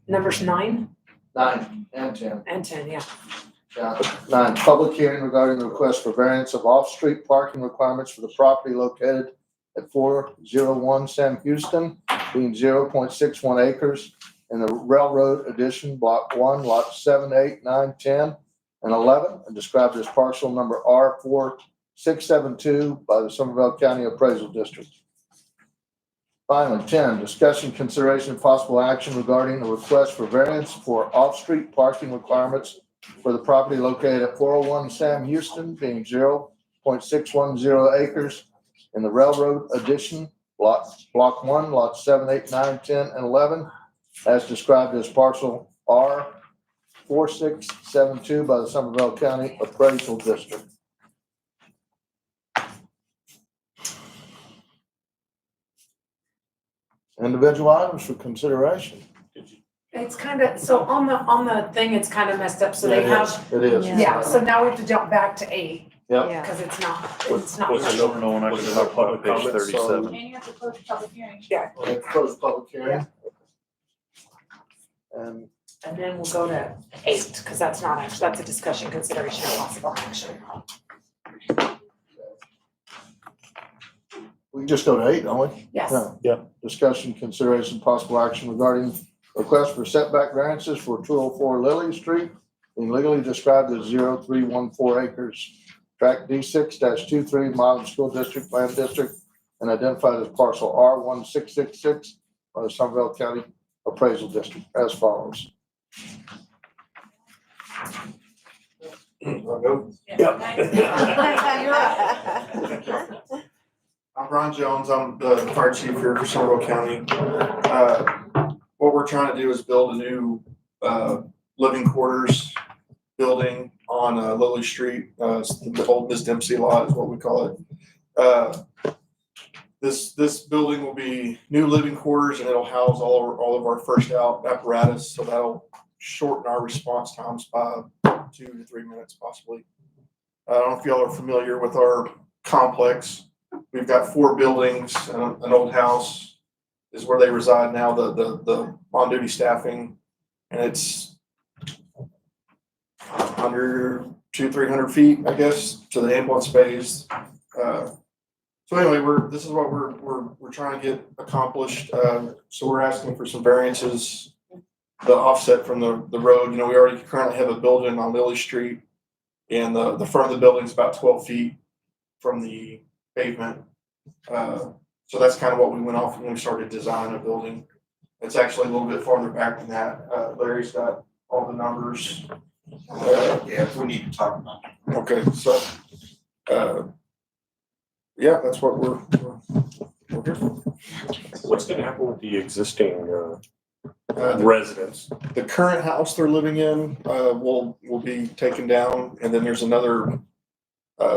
numbers 9 9 and 10. and 10, yeah. Yeah. 9, public hearing regarding the request for variance of off-street parking requirements for the property located at 401 Sam Houston, being 0.61 acres in the Railroad Addition, Block 1, Lots 7, 8, 9, 10, and 11, and described as parcel number R4672 by the Somervell County Appraisal District. Finally, 10, discussion, consideration, and possible action regarding the request for variance for off-street parking requirements for the property located at 401 Sam Houston, being 0.610 acres in the Railroad Addition, Block 1, Lots 7, 8, 9, 10, and 11, as described as parcel R4672 by the Somervell County Appraisal District. Individual items for consideration. It's kind of, so on the thing, it's kind of messed up, so they have, It is. yeah, so now we have to jump back to 8, Yep. because it's not. What's the no one actually have public page comments, 37? And you have to close the public hearing. Yeah, Close public hearing. And and then we'll go to 8, because that's not actually, that's a discussion, consideration, and possible action. we can just go to 8, don't we? Yes. No. Yeah. Discussion, consideration, possible action regarding request for setback variances for 204 Lily Street, being legally described as 0314 acres, tract D6-23, Milam School District, Land District, and identified as parcel R1666 by the Somervell County Appraisal District, as follows. I'll go. I'm Ron Jones. I'm the fire chief here for Somervell County. What we're trying to do is build a new living quarters building on Lily Street. It's the old Miss Dempsey lot is what we call it. This building will be new living quarters, and it'll house all of our first out apparatus. So that'll shorten our response times by 2 to 3 minutes possibly. I don't know if y'all are familiar with our complex. We've got 4 buildings and an old house is where they reside now, the on-duty staffing, and it's under 200-300 feet, I guess, to the ambulance bays. So anyway, this is what we're trying to get accomplished. So we're asking for some variances, the offset from the road. You know, we already currently have a building on Lily Street, and the front of the building is about 12 feet from the pavement. So that's kind of what we went off when we started designing a building. It's actually a little bit farther back than that. Larry's got all the numbers. Yeah, we need to talk about it. Okay, so, yeah, that's what we're here for. What's gonna happen with the existing residents? The current house they're living in, will be taken down, and then there's another,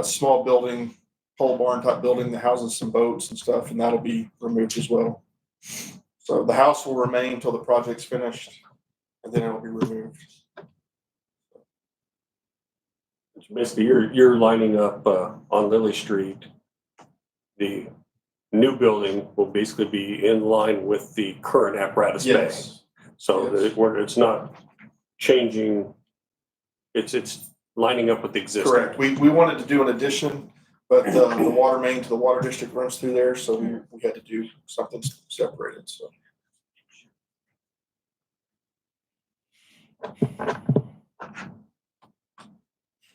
small building, pole barn type building that houses some boats and stuff, and that'll be removed as well. So the house will remain until the project's finished, and then it'll be removed. Basically, you're lining up on Lily Street. The new building will basically be in line with the current apparatus bay. Yes. So Yes. it's not changing, it's lining up with the existing. Correct. We wanted to do an addition, but the water main to the water district runs through there, so we had to do something separated, so.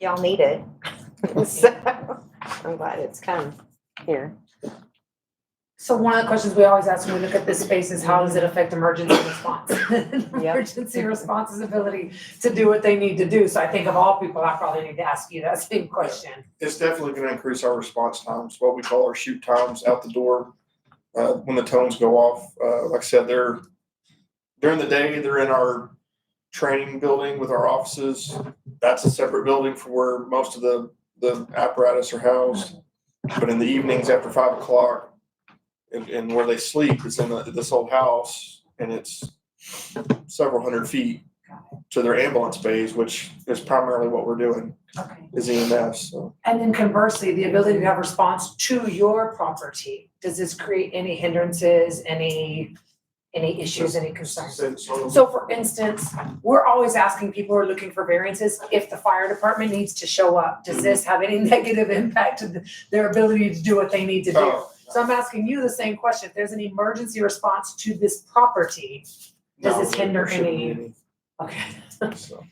Y'all need it. So I'm glad it's come here. So one of the questions we always ask when we look at this space is how does it affect emergency response? Emergency response's ability to do what they need to do. So I think of all people, I probably need to ask you that same question. It's definitely gonna increase our response times, what we call our shoot times out the door. When the tones go off, like I said, during the day, they're in our training building with our offices. That's a separate building from where most of the apparatus are housed. But in the evenings after 5 o'clock, and where they sleep, it's in this old house, and it's several hundred feet to their ambulance bays, which is primarily what we're doing, Okay. is EMS. So. And then conversely, the ability to have response to your property, does this create any hindrances, any any issues, any concerns. So, So for instance, we're always asking people who are looking for variances, if the fire department needs to show up, does this have any negative impact to their ability to do what they need to do? Oh. So I'm asking you the same question, if there's an emergency response to this property, does no, this hinder there shouldn't any- be okay. so.